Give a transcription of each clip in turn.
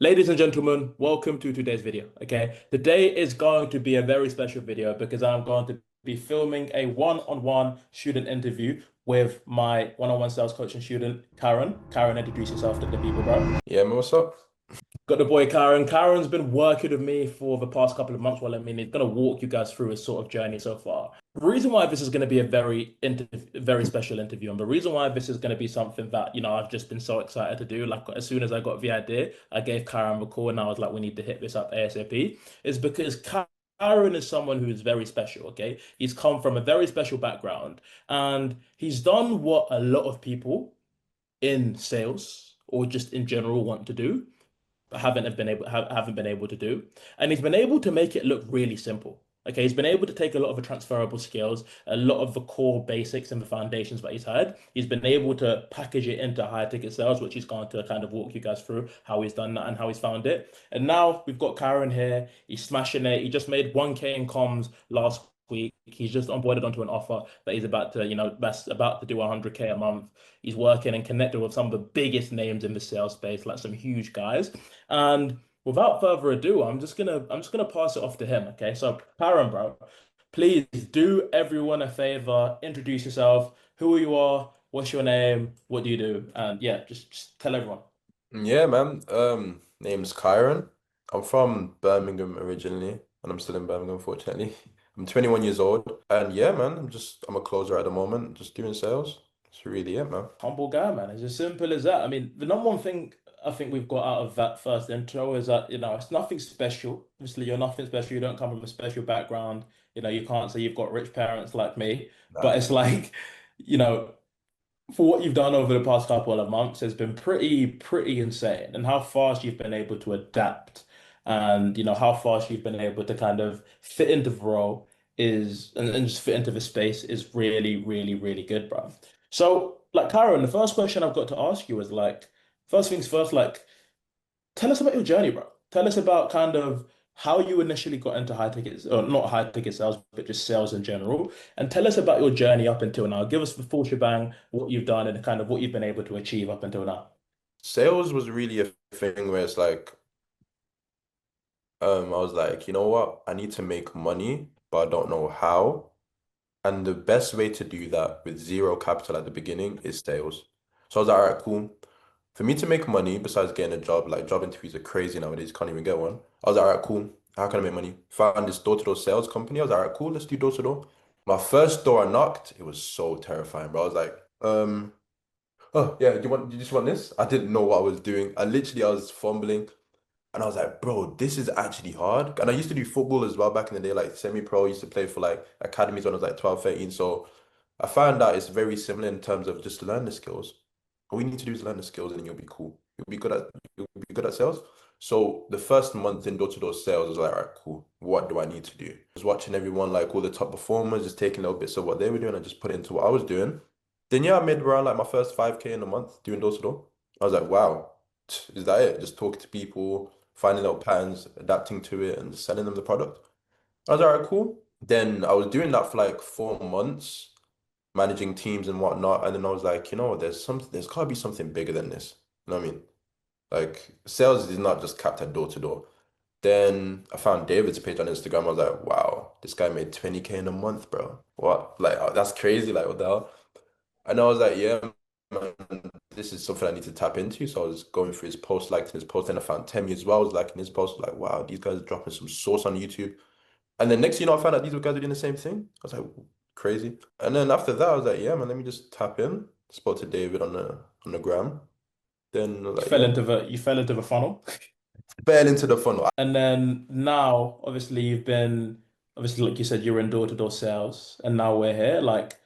Ladies and gentlemen, welcome to today's video. Okay, today is going to be a very special video because I'm going to be filming a one-on-one student interview with my one-on-one sales coaching student, Karen. Karen, introduce yourself to the people, bro. Yeah, man, what's up? Got the boy Karen. Karen's been working with me for the past couple of months. Well, I mean, he's gonna walk you guys through his sort of journey so far. The reason why this is going to be a very special interview, and the reason why this is going to be something that I've just been so excited to do. Like as soon as I got the idea, I gave Karen a call, and I was like, "We need to hit this up ASAP." Is because Karen is someone who is very special. Okay, he's come from a very special background, and he's done what a lot of people in sales or just in general want to do haven't been able to do. And he's been able to make it look really simple. Okay, he's been able to take a lot of the transferable skills, a lot of the core basics and the foundations that he's had. He's been able to package it into higher ticket sales, which he's going to kind of walk you guys through how he's done that and how he's found it. And now we've got Karen here. He's smashing it. He just made 1K in comms last week. He's just onboarded onto an offer that he's about to, that's about to do 100K a month. He's working and connected with some of the biggest names in the sales space, like some huge guys. And without further ado, I'm just gonna pass it off to him. Okay. So Karen, bro, please do everyone a favor, introduce yourself, who you are, what's your name, what do you do? And yeah, just tell everyone. Yeah, man. Name's Kyron. I'm from Birmingham originally, and I'm still in Birmingham, unfortunately. I'm 21 years old, and yeah, man, I'm a closer at the moment, just doing sales. That's really it, man. Humble guy, man. It's as simple as that. I mean, the number one thing I think we've got out of that first intro is that, it's nothing special. Obviously, you're nothing special. You don't come from a special background. You can't say you've got rich parents like me, but Nah. it's like, you know, for what you've done over the past couple of months has been pretty insane. And how fast you've been able to adapt and, how fast you've been able to kind of fit into the role and just fit into the space is really good, bro. So, like, Karen, the first question I've got to ask you is like, first things first, like, tell us about your journey, bro. Tell us about kind of how you initially got into high tickets, or not high ticket sales, but just sales in general. And tell us about your journey up until now. Give us the full shebang, what you've done and kind of what you've been able to achieve up until now. Sales was really a thing where it's like, I was like, you know what? I need to make money, but I don't know how. And the best way to do that with zero capital at the beginning is sales. So I was like, all right, cool. For me to make money, besides getting a job, like job interviews are crazy nowadays, you can't even get one. I was like, all right, cool. How can I make money? Found this door-to-door sales company. I was like, all right, cool, let's do door-to-door. My first door I knocked, it was so terrifying, bro. I was like, oh yeah, do you just want this? I didn't know what I was doing. I was fumbling and I was like, bro, this is actually hard. And I used to do football as well back in the day, like semi-pro, I used to play for like academies when I was like 12, 13. So I found out it's very similar in terms of just learn the skills. All you need to do is learn the skills and then you'll be cool. You'll be good at sales. So the first month in door-to-door sales, I was like, all right, cool. What do I need to do? I was watching everyone, like all the top performers, just taking little bits of what they were doing and just put it into what I was doing. Then yeah, I made around like my first 5K in a month doing door-to-door. I was like, wow, is that it? Just talking to people, finding little patterns, adapting to it, and selling them the product. I was like, all right, cool. Then I was doing that for like 4 months, managing teams and whatnot. And then I was like, there's gotta be something bigger than this. You know what I mean? Like sales is not just capped at door to door. Then I found David's page on Instagram. I was like, wow, this guy made 20K in a month, bro. What? Like, that's crazy. Like, what the hell? And I was like, yeah, man, this is something I need to tap into. So I was going through his post, liking his post, and I found Temi as well. I was liking his post, like, wow, these guys are dropping some sauce on YouTube. And then next thing you know, I found out these guys are doing the same thing. I was like, crazy. And then after that, I was like, yeah, man, let me just tap in. Spoke to David on the gram. Then I was You like, fell yeah, into the funnel. fell into the funnel. And then now, obviously, obviously, like you said, you're in door-to-door sales, and now we're here. Like,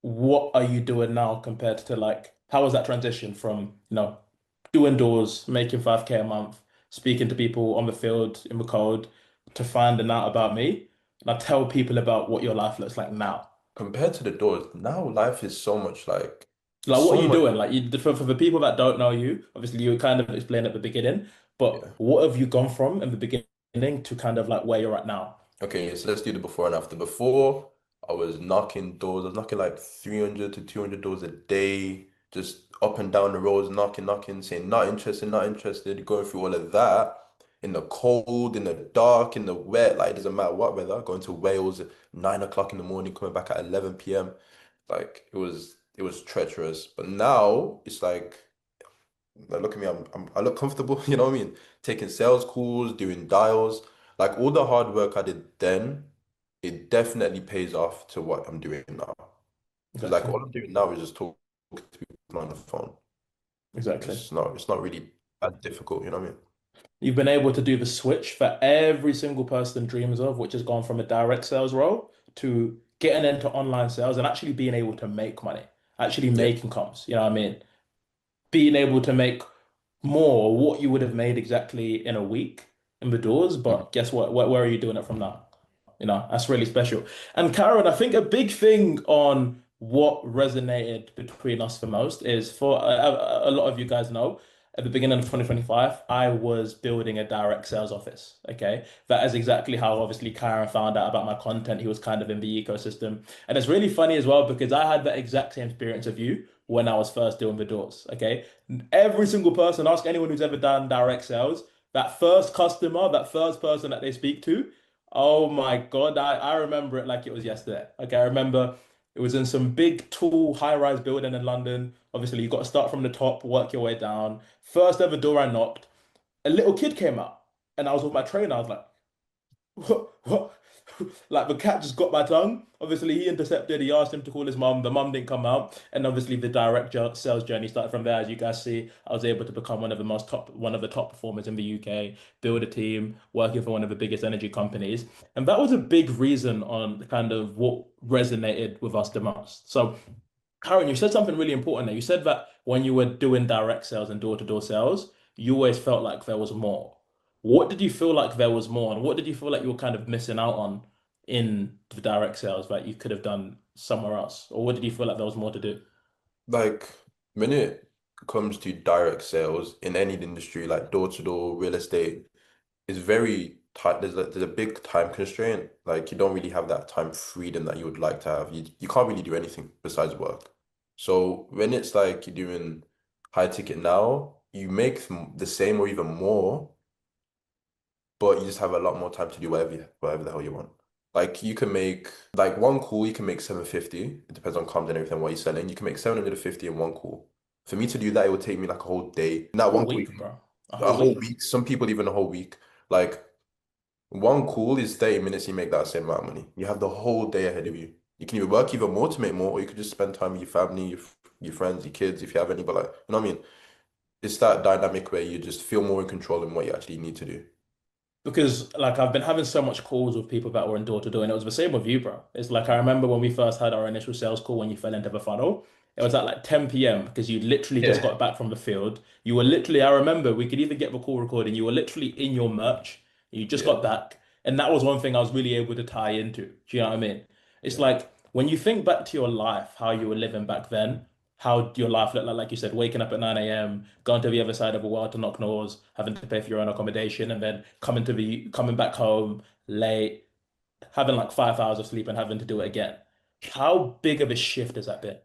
what are you doing now compared to like how was that transition from, doing doors, making 5K a month, speaking to people on the field in the code to finding out about me? And I tell people about what your life looks like now. Compared to the doors, now life is so much like Like what are so you much. doing? Like for the people that don't know you, obviously you kind of explained at the beginning, but Yeah. what have you gone from in the beginning to kind of like where you're at now? Okay, so let's do the before and after. Before, I was knocking doors. I was knocking like 300 to 200 doors a day, just up and down the roads, knocking, saying not interested, going through all of that in the cold, in the dark, in the wet, like it doesn't matter what weather, going to Wales at 9 o'clock in the morning, coming back at 11 p.m. Like it was treacherous. But now it's like look at me, I look comfortable, you know what I mean? Taking sales calls, doing dials, like all the hard work I did then, it definitely pays off to what I'm doing now. Because like Exactly. all I'm doing now is just talking to people on the phone. Exactly. It's not really that difficult, you know what I mean? You've been able to do the switch that every single person dreams of, which has gone from a direct sales role to getting into online sales and actually being able to make money, actually Yeah. making comms. You know what I mean? Being able to make more what you would have made exactly in a week in the doors. Mhm. But guess what? Where are you doing it from now? You know, that's really special. And Karen, I think a big thing on what resonated between us the most is for a lot of you guys know, at the beginning of 2025, I was building a direct sales office. Okay. That is exactly how obviously Karen found out about my content. He was kind of in the ecosystem. And it's really funny as well because I had the exact same experience of you when I was first doing the doors. Okay. Every single person, ask anyone who's ever done direct sales, that first customer, that first person that they speak to, oh my God, I remember it like it was yesterday. Okay, I remember it was in some big, tall, high-rise building in London. Obviously, you got to start from the top, work your way down. First ever door I knocked, a little kid came out, and I was with my trainer. I was like, what? Like the cat just got my tongue. Obviously, he intercepted. He asked him to call his mum. The mum didn't come out, and obviously the sales journey started from there. As you guys see, I was able to become one of the top performers in the UK, build a team, working for one of the biggest energy companies, and that was a big reason on kind of what resonated with us the most. So, Karen, you said something really important there. You said that when you were doing direct sales and door-to-door sales, you always felt like there was more. What did you feel like there was more, and what did you feel like you were kind of missing out on in the direct sales that you could have done somewhere else? Or what did you feel like there was more to do? Like when it comes to direct sales in any industry, like door to door, real estate, it's very tight. There's a big time constraint. Like you don't really have that time freedom that you would like to have. You can't really do anything besides work. So when it's like you're doing high ticket now, you make the same or even more, but you just have a lot more time to do whatever the hell you want. Like you can make like one call, you can make 750. It depends on comms and everything what you're selling. You can make 750 in one call. For me to do that, it would take me like a whole day. In A that whole one call, week, bro. A a whole whole week. week. Some people even a whole week. Like one call is 30 minutes, you make that same amount of money. You have the whole day ahead of you. You can either work even more to make more, or you could just spend time with your family, your friends, your kids, if you have any, but like, you know what I mean? It's that dynamic where you just feel more in control in what you actually need to do. Because like I've been having so much calls with people that were in door to door, and it was the same with you, bro. It's like I remember when we first had our initial sales call when you fell into the funnel. It was at like 10 p.m. because you literally just Yeah. got back from the field. You were literally, I remember we could even get the call recording. You were literally in your merch. You just Yeah. got back. And that was one thing I was really able to tie into. Do you know what I mean? It's Yeah. like when you think back to your life, how you were living back then, how your life looked like you said, waking up at 9 a.m., going to the other side of the world to knock doors, having to pay for your own accommodation, and then coming back home late, having like 5 hours of sleep and having to do it again. How big of a shift has that been?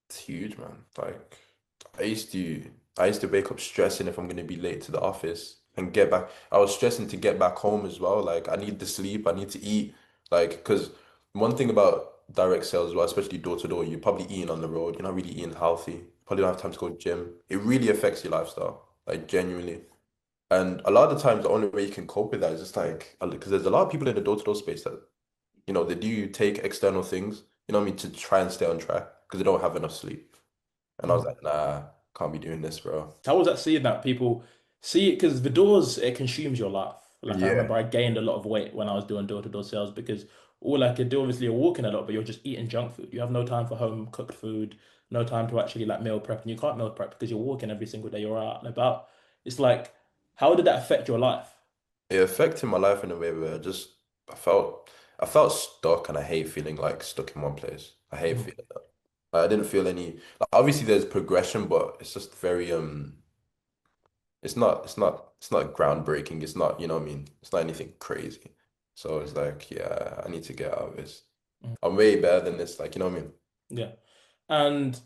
It's huge, man. Like I used to I used to wake up stressing if I'm gonna be late to the office and get back. I was stressing to get back home as well. Like I need the sleep, I need to eat. Like because one thing about direct sales as well, especially door to door, you're probably eating on the road. You're not really eating healthy. Probably don't have time to go to gym. It really affects your lifestyle, like genuinely. And a lot of the times, the only way you can cope with that is just like because there's a lot of people in the door to door space that they do take external things, you know what I mean, to try and stay on track because they don't have enough sleep. And I was Mhm. like, nah, can't be doing this, bro. How was that seeing that people see it? Because the doors, it consumes your life. Like I remember Yeah. I gained a lot of weight when I was doing door-to-door sales because all I could do, obviously, you're walking a lot, but you're just eating junk food. You have no time for home cooked food, no time to actually like meal prep, and you can't meal prep because you're walking every single day. You're out and about. It's like, how did that affect your life? It affected my life in a way where I felt stuck and I hate feeling like stuck in one place. I hate Mhm. feeling that. Like, I didn't feel any like obviously there's progression, but it's just very it's not groundbreaking. It's not, you know what I mean? It's not anything crazy. So it's like, yeah, I need to get out of this. Mhm. I'm way better than this, like, you know what I mean? Yeah. And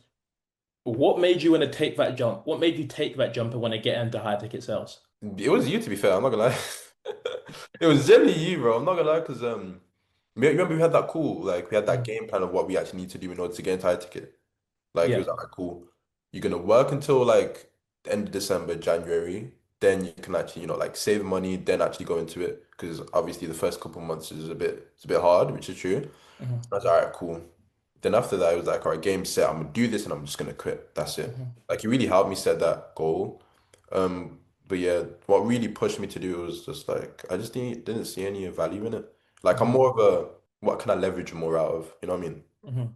What made you want to take that jump? What made you take that jump and want to get into high ticket sales? It was you, to be fair. I'm not gonna lie. It was generally you, bro. I'm not gonna lie, because remember we had that cool, like we had that Mhm, game plan of what we actually need to do in order to get into high ticket. Like it yeah. was like cool. You're gonna work until like the end of December, January. Then you can actually, like save money, then actually go into it. Because obviously the first couple months is it's a bit hard, which is true. Mhm, I was like, all right, cool. Then after that, it was like, all right, game set. I'm gonna do this, and I'm just gonna quit. That's it. mhm, Like, it really helped me set that goal. But yeah, what really pushed me to do was just like I just didn't see any value in it. Like, I'm mhm, more of a what can I leverage more out of? You know what I mean? mhm,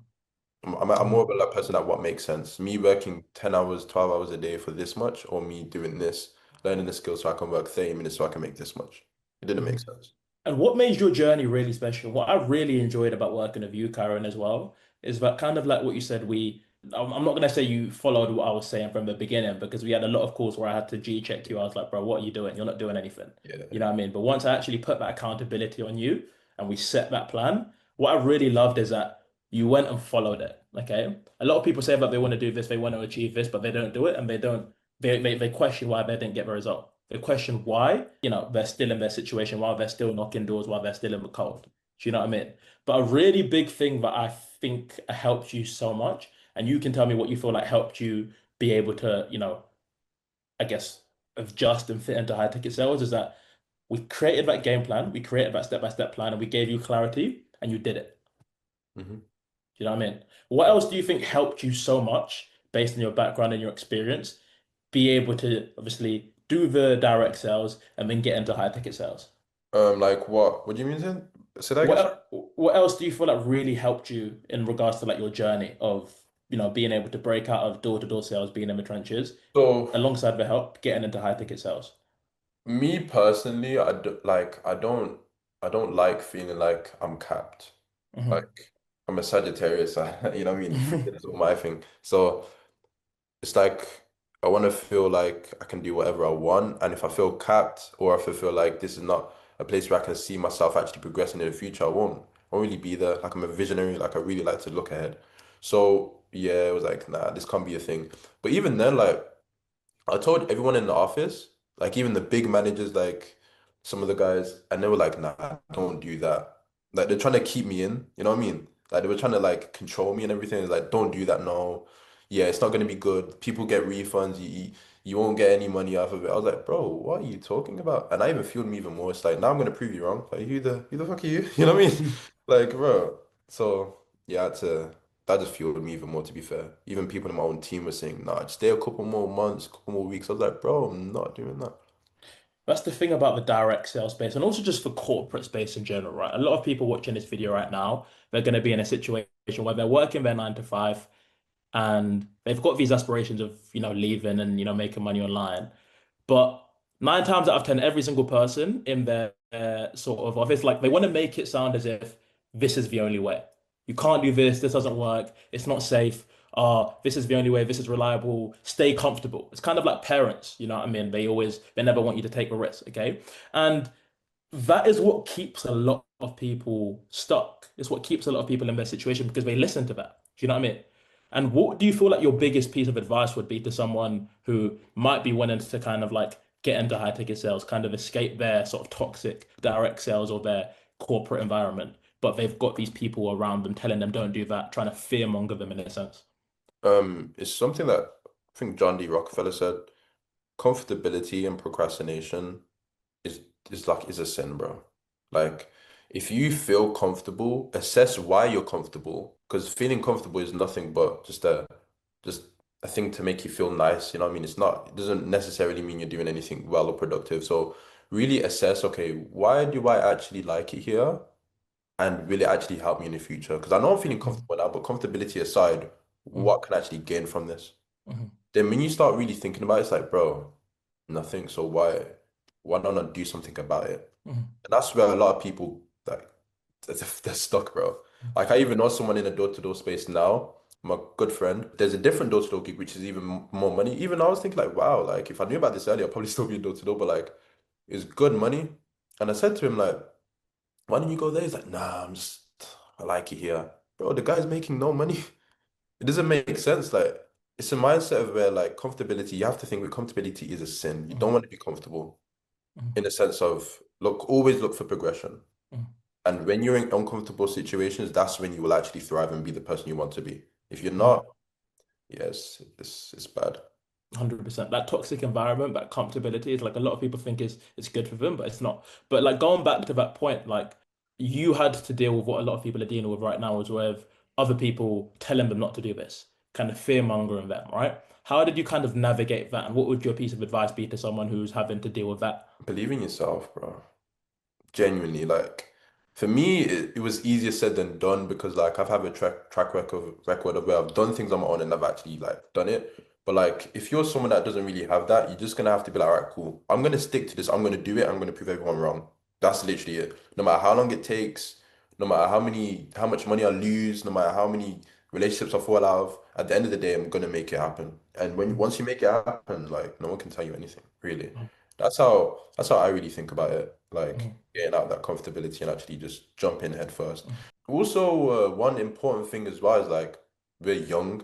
I'm more mhm, of a like, person that what makes sense. Me working 10 hours, 12 hours a day for this much, or me doing this, learning the skill so I can work 30 minutes so I can make this much. It didn't make mhm. sense. And what made your journey really special? What I really enjoyed about working with you, Karen, as well, is that kind of like what you said, I'm not going to say you followed what I was saying from the beginning because we had a lot of calls where I had to G check you. I was like, bro, what are you doing? You're not doing anything. You Yeah. know what I mean? But once I actually put that accountability on you and we set that plan, what I really loved is that you went and followed it. Okay. A lot of people say that they want to do this, they want to achieve this, but they don't do it and they question why they didn't get the result. They question why, they're still in their situation, why they're still knocking doors, why they're still in the cold. Do you know what I mean? But a really big thing that I think helped you so much, and you can tell me what you feel like helped you be able to, I guess, adjust and fit into high ticket sales is that we created that game plan, we created that step-by-step plan, and we gave you clarity, and you did it. Hmm. Do you know what I mean? What else do you think helped you so much based on your background and your experience, be able to obviously do the direct sales and then get into high ticket sales? Like what? What do you mean, then? Say that again, What sorry? what else do you feel like really helped you in regards to like your journey of, being able to break out of door-to-door sales, being in the trenches, So alongside the help getting into high ticket sales? me personally, I don't like feeling like I'm capped. Hmm. Like I'm a Sagittarius, you know what I mean? Freedom is my thing. So it's like I want to feel like I can do whatever I want, and if I feel capped or if I feel like this is not a place where I can see myself actually progressing in the future, I won't really be there. Like I'm a visionary, like I really like to look ahead. So yeah, it was like, nah, this can't be a thing. But even then, like I told everyone in the office, like even the big managers, like some of the guys, and they were like, nah, don't do that. Like they're trying to keep me in, you know what I mean? Like they were trying to like control me and everything. It's like, don't do that, no. Yeah, it's not gonna be good. People get refunds, you won't get any money off of it. I was like, bro, what are you talking about? And I even fueled me even more. It's like, now I'm gonna prove you wrong. Like who the fuck are you? You know what I mean? Like, bro. So yeah, that just fueled me even more, to be fair. Even people in my own team were saying, nah, just stay a couple more months, a couple more weeks. I was like, bro, I'm not doing that. That's the thing about the direct sales space and also just for corporate space in general, right? A lot of people watching this video right now, they're going to be in a situation where they're working their 9 to 5 and they've got these aspirations of, leaving and, making money online. But 9 times out of 10, every single person in their sort of office, like they want to make it sound as if this is the only way. You can't do this. This doesn't work. It's not safe. This is the only way. This is reliable. Stay comfortable. It's kind of like parents, you know what I mean? They never want you to take a risk, okay? And that is what keeps a lot of people stuck. It's what keeps a lot of people in their situation because they listen to that. Do you know what I mean? And what do you feel like your biggest piece of advice would be to someone who might be wanting to kind of like get into high ticket sales, kind of escape their sort of toxic direct sales or their corporate environment, but they've got these people around them telling them don't do that, trying to fearmonger them in a sense. It's something that I think John D. Rockefeller said, comfortability and procrastination is is a sin, bro. Like if you feel comfortable, assess why you're comfortable. Because feeling comfortable is nothing but just a thing to make you feel nice. You know what I mean? It doesn't necessarily mean you're doing anything well or productive. So really assess, okay, why do I actually like it here? And will it actually help me in the future? Because I know I'm feeling Mhm, comfortable now, but comfortability aside, mhm, what can I actually gain from this? mhm, Then when you start really thinking about it, it's like, bro, nothing. So why not do something about it? mhm, And that's where a lot of people like they're stuck, bro. Like I even know someone in a door-to-door space now, my good friend. There's a different door-to-door gig which is even more money. Even I was thinking like, wow, like if I knew about this earlier, I'd probably still be in door-to-door, but like it's good money. And I said to him like, why don't you go there? He's like, nah, I like it here. Bro, the guy's making no money. It doesn't make sense. Like it's a mindset of where like comfortability, you have to think that comfortability is a sin. You don't Mhm, want to be comfortable mhm, in the sense of always look for progression. mhm. And when you're in uncomfortable situations, that's when you will actually thrive and be the person you want to be. If you're Mhm. not, yes, it's bad. 100%. That toxic environment, that comfortability is like a lot of people think is it's good for them, but it's not. But like going back to that point, like you had to deal with what a lot of people are dealing with right now, is with other people telling them not to do this, kind of fear mongering them, right? How did you kind of navigate that? And what would your piece of advice be to someone who's having to deal with that? Believe in yourself, bro. Genuinely, like for me, it was easier said than done because like I've had a track record of where I've done things on my own and I've actually like done it. But like if you're someone that doesn't really have that, you're just gonna have to be like, all right, cool. I'm gonna stick to this. I'm gonna do it. I'm gonna prove everyone wrong. That's literally it. No matter how long it takes, no matter how much money I lose, no matter how many relationships I fall out of, at the end of the day, I'm gonna make it happen. And when Mhm, once you make it happen, like no one can tell you anything, really. mhm, That's how I really think about it. Like mhm, getting out of that comfortability and actually just jump in head first. mhm. Also, one important thing as well is like we're young.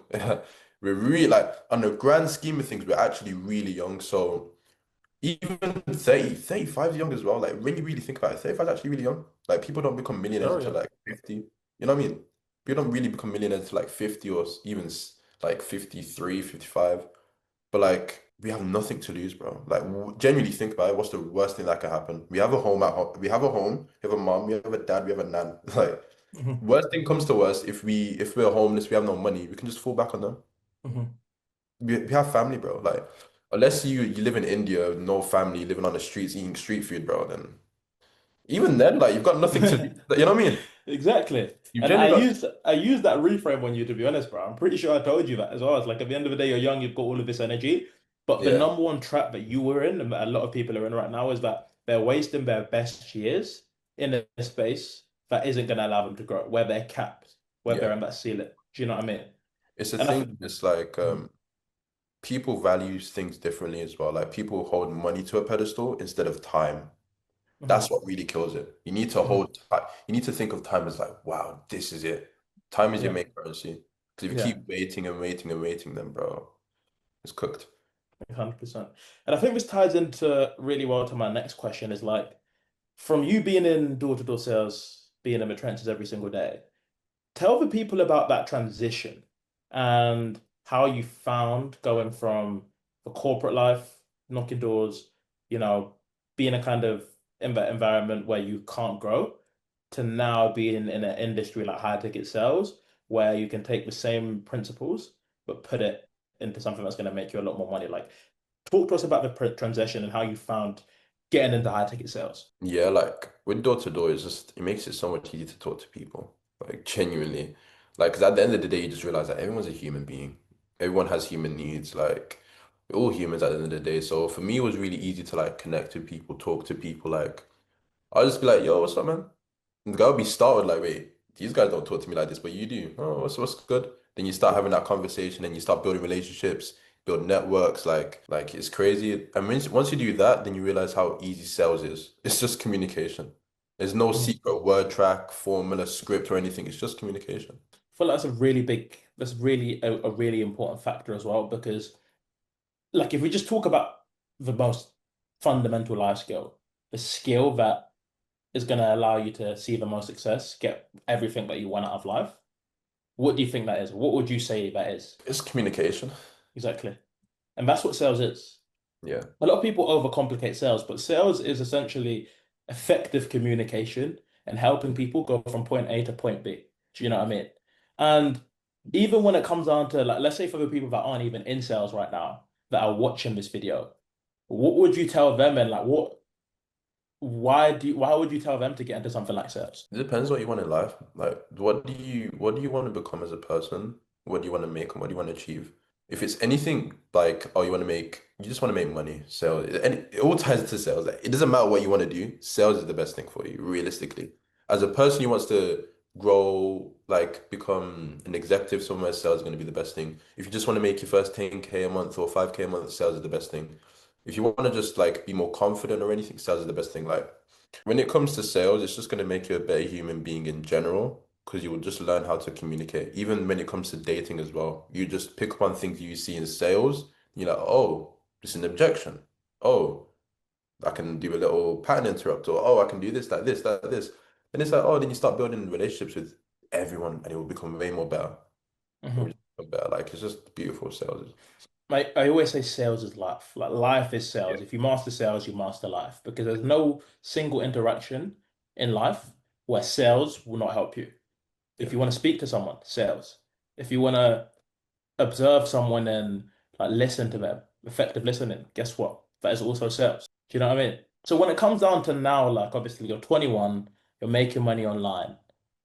We're really like on the grand scheme of things, we're actually really young. So even 35 is young as well. Like when you really think about it, 35 is actually really young. Like people don't become millionaires Very until young. like 50. You know what I mean? People don't really become millionaires until like 50 or even like 53, 55. But like we have nothing to lose, bro. Like genuinely think about it. What's the worst thing that can happen? We have a home at home. We have a home. We have a mom. We have a dad. We have a nan. Like Mhm, worst thing comes to worst, if we're homeless, we have no money. We can just fall back on them. mhm. We have family, bro. Like unless you live in India, no family, living on the streets, eating street food, bro. Then even then, like you've got nothing to lose. You know what I mean? Exactly. You've And generally got. I used that reframe on you, to be honest, bro. I'm pretty sure I told you that as well. It's like at the end of the day, you're young, you've got all of this energy. But the Yeah, number one trap that you were in, and that a lot of people are in right now, is that they're wasting their best years in a space that isn't going to allow them to grow, where they're capped, where yeah. they're in that ceiling. Do you know what I mean? It's a And I think, thing. It's like people values things differently as well. Like people hold money to a pedestal instead of time. That's what really kills it. You need to you need to think of time as like, wow, this is it. Time is your yeah, main currency. Because if you yeah. keep waiting and waiting and waiting, then bro, it's cooked. 100%. And I think this ties into really well to my next question is like, from you being in door-to-door sales, being in the trenches every single day, tell the people about that transition and how you found going from the corporate life, knocking doors, you know, being a kind of in that environment where you can't grow, to now being in an industry like high ticket sales, where you can take the same principles but put it into something that's going to make you a lot more money. Like, talk to us about the transition and how you found getting into high ticket sales. Yeah, like with door to door, it makes it so much easier to talk to people. Like genuinely. Like, because at the end of the day, you just realize that everyone's a human being. Everyone has human needs. Like, we're all humans at the end of the day. So for me, it was really easy to like connect with people, talk to people. Like, I'll just be like, yo, what's up, man? And the guy would be startled, like, wait, these guys don't talk to me like this, but you do. Oh, what's good? Then you start having that conversation and you start building relationships, build networks, like it's crazy. And once you do that, then you realize how easy sales is. It's just communication. There's no Mhm. secret word track, formula, script, or anything. It's just communication. Feel like that's really a really important factor as well because like if we just talk about the most fundamental life skill, the skill that is going to allow you to see the most success, get everything that you want out of life, what do you think that is? What would you say that is? It's communication. Exactly. And that's what sales is. Yeah. A lot of people overcomplicate sales, but sales is essentially effective communication and helping people go from point A to point B. Do you know what I mean? And even when it comes down to like, let's say for the people that aren't even in sales right now that are watching this video, what would you tell them and like why would you tell them to get into something like sales? It depends what you want in life. Like, what do you want to become as a person? What do you want to make and what do you want to achieve? If it's anything like, oh, you just want to make money, sales, and it all ties into sales. Like, it doesn't matter what you want to do. Sales is the best thing for you, realistically. As a person who wants to grow, like become an executive somewhere, sales is going to be the best thing. If you just want to make your first 10K a month or 5K a month, sales is the best thing. If you want to just like be more confident or anything, sales is the best thing. Like when it comes to sales, it's just going to make you a better human being in general. because you will just learn how to communicate. Even when it comes to dating as well, you just pick up on things you see in sales. You're like, oh, this is an objection. Oh, I can do a little pattern interrupt, or oh, I can do this, like this, like this. And it's like, oh, then you start building relationships with everyone, and it will become way more better. It will Mhm. just become better. Like it's just beautiful sales. I always say sales is life. Like life is Yeah, sales. If you master sales, you master life because there's no single interaction in life where sales will not help you. yeah. If you want to speak to someone, sales. If you want to observe someone and like listen to them, effective listening, guess what? That is also sales. Do you know what I mean? So when it comes down to now, like obviously you're 21, you're making money online,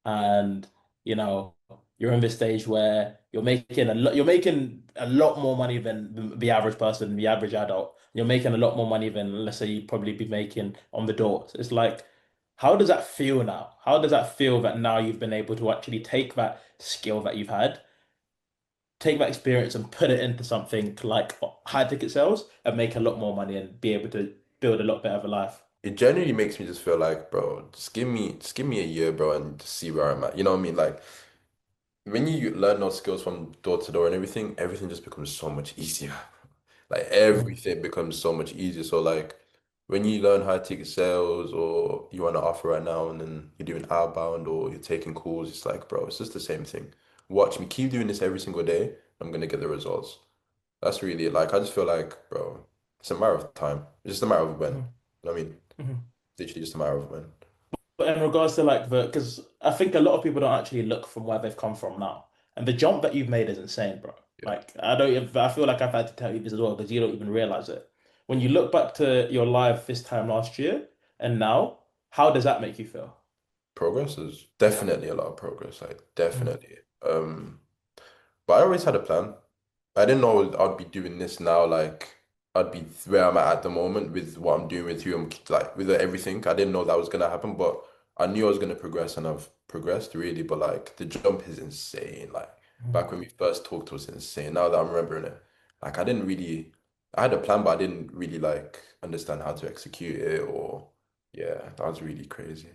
and you know you're in this stage where you're making a lot more money than the average person, the average adult. You're making a lot more money than let's say you'd probably be making on the doors. It's like, how does that feel now? How does that feel that now you've been able to actually take that skill that you've had, take that experience and put it into something like high ticket sales and make a lot more money and be able to build a lot better of a life. It genuinely makes me just feel like, bro, just give me a year, bro, and just see where I'm at. You know what I mean? Like when you learn those skills from door to door and everything just becomes so much easier. Like Mhm. everything becomes so much easier. So like when you learn high ticket sales or you want to offer right now and then you're doing outbound or you're taking calls, it's like, bro, it's just the same thing. Watch me keep doing this every single day. I'm gonna get the results. That's really it. Like I just feel like, bro, it's a matter of time. It's just a matter of when. You Mhm. know what I mean? Mhm. Literally just a matter of when. But in regards to like because I think a lot of people don't actually look from where they've come from now. And the jump that you've made is insane, bro. Yeah. Like I feel like I've had to tell you this as well because you don't even realize it. When you look back to your live this time last year and now, how does that make you feel? Progress is definitely a lot of progress, like Mhm. definitely. But I always had a plan. I didn't know I'd be doing this now, like I'd be where I'm at the moment with what I'm doing with you and like with everything. I didn't know that was gonna happen, but I knew I was gonna progress and I've progressed really, but like the jump is insane. Like back when we first talked was insane. Now that I'm remembering it, like I had a plan, but I didn't really like understand how to execute it or yeah, that was really crazy.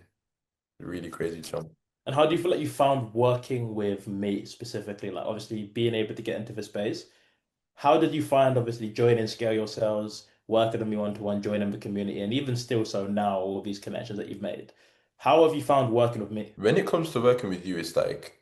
Really crazy jump. And how do you feel like you found working with me specifically? Like obviously being able to get into the space. How did you find obviously joining Scale Your Sales, working with me one-to-one, joining the community, and even still so now, all these connections that you've made? How have you found working with me? When it comes to working with you, it's like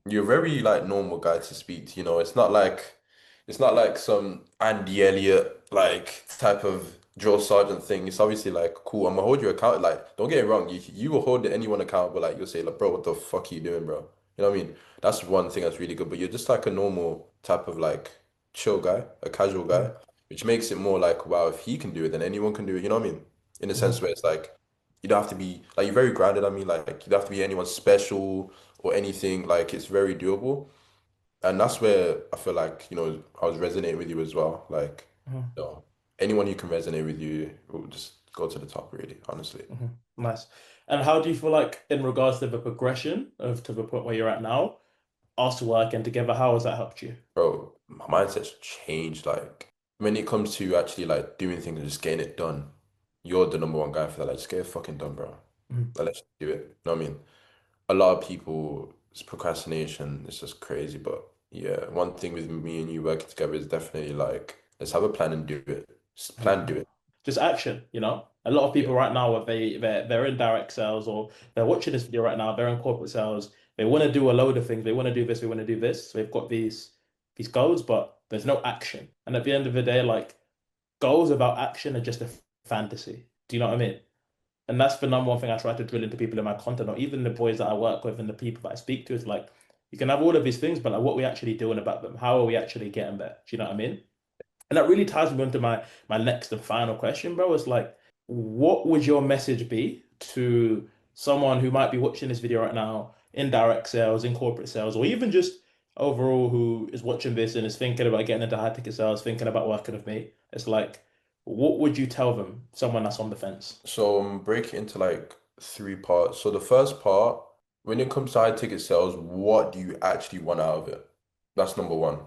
you're a very like normal guy to speak to, you know. It's not like some Andy Elliott like type of drill sergeant thing. It's obviously like cool, I'm gonna hold you account like don't get it wrong, you will hold anyone accountable, like you'll say like bro, what the fuck are you doing, bro? You know what I mean? That's one thing that's really good, but you're just like a normal type of like chill guy, a casual guy, Mhm. which makes it more like wow, if he can do it, then anyone can do it, you know what I mean? In a sense Mhm. where it's like you don't have to be like you're very grounded. I mean, like you don't have to be anyone special or anything. Like it's very doable, and that's where I feel like I was resonating with you as well. Like, Mhm. anyone who can resonate with you will just go to the top. Really, honestly, Mhm. Nice. And how do you feel like in regards to the progression of to the point where you're at now, us working together, how has that helped you? bro, my mindset's changed. Like when it comes to actually like doing things and just getting it done, you're the number one guy for that. Like, just get it fucking done, bro. Mhm. Like, let's do it. You know what I mean? A lot of people, it's procrastination. It's just crazy. But yeah, one thing with me and you working together is definitely like, let's have a plan and do it. Just plan, do Mhm. it. Just action, you know? A lot of Yeah. people right now, if they're in direct sales or they're watching this video right now, they're in corporate sales. They want to do a load of things. They want to do this, they want to do this. So they've got these goals, but there's no action. And at the end of the day, like goals without action are just a fantasy. Do you know what I mean? And that's the number one thing I try to drill into people in my content, or even the boys that I work with and the people that I speak to is like, you can have all of these things, but like what are we actually doing about them? How are we actually getting there? Do you know what I mean? And that really ties me into my next and final question, bro. It's like, what would your message be to someone who might be watching this video right now in direct sales, in corporate sales, or even just overall who is watching this and is thinking about getting into high ticket sales, thinking about working with me? It's like, what would you tell them, someone that's on the fence? So break it into like three parts. So the first part, when it comes to high ticket sales, what do you actually want out of it? That's number one.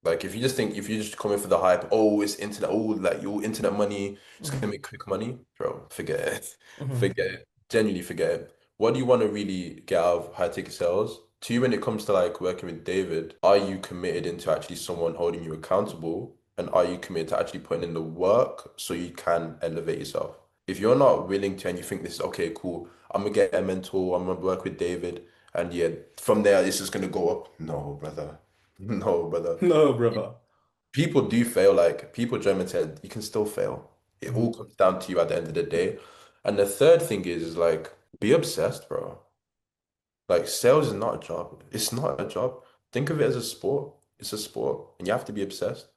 Like if you just come in for the hype, oh, it's internet, oh, like your internet money, it's gonna Mhm. make quick money, bro. Forget it. Mhm. Forget it. Genuinely forget it. what do you want to really get out of high ticket sales? To you, when it comes to like working with David, are you committed into actually someone holding you accountable? And are you committed to actually putting in the work so you can elevate yourself? If you're not willing to and you think this is okay, cool, I'm gonna get a mentor, I'm gonna work with David, and yeah, from there it's just gonna go up. No, brother. No, brother. No, brother. People do fail, like people German said, you can still fail. It all Mhm. comes down to you at the end of the day. And the third thing is like be obsessed, bro. Like sales is not a job. It's not a job. Think of it as a sport. It's a sport, and you have to be obsessed.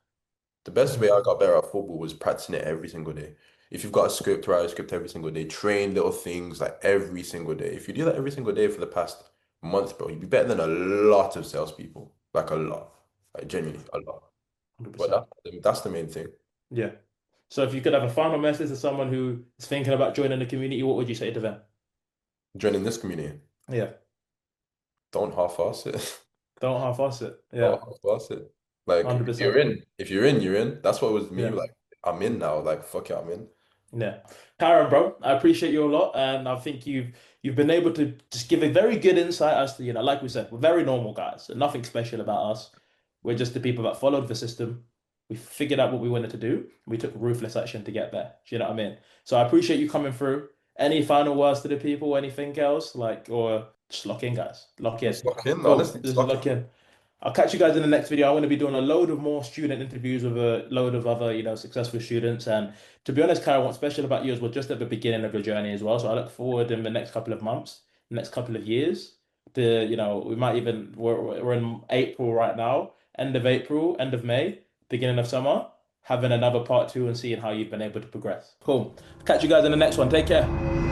The best way I got better at football was practicing it every single day. If you've got a script, write a script every single day. Train little things like every single day. If you do that every single day for the past month, bro, you'd be better than a lot of salespeople. Like a lot. Like genuinely a lot. But 100%. that's the main thing. Yeah. So if you could have a final message to someone who is thinking about joining the community, what would you say to them? Joining this community, Yeah. don't half-ass it. Don't half-ass it. Don't Yeah. half-ass it. Like if you're 100%. in, if you're in, you're in. That's what it was with me. Yeah. Like I'm in now. Like fuck it, I'm in. Yeah. Karen, bro, I appreciate you a lot. And I think you've been able to just give a very good insight as to, like we said, we're very normal guys and nothing special about us. We're just the people that followed the system. We figured out what we wanted to do. We took ruthless action to get there. Do you know what I mean? So I appreciate you coming through. Any final words to the people, anything else? Like, or just lock in, guys. Lock in. Just lock in, Cool. honestly, just Just lock in. lock in. I'll catch you guys in the next video. I'm going to be doing a load of more student interviews with a load of other, successful students. And to be honest, Kyle, what's special about you is we're just at the beginning of your journey as well. So I look forward in the next couple of months, next couple of years, to, we might even, we're in April right now, end of April, end of May, beginning of summer, having another part two and seeing how you've been able to progress. Cool. Catch you guys in the next one. Take care.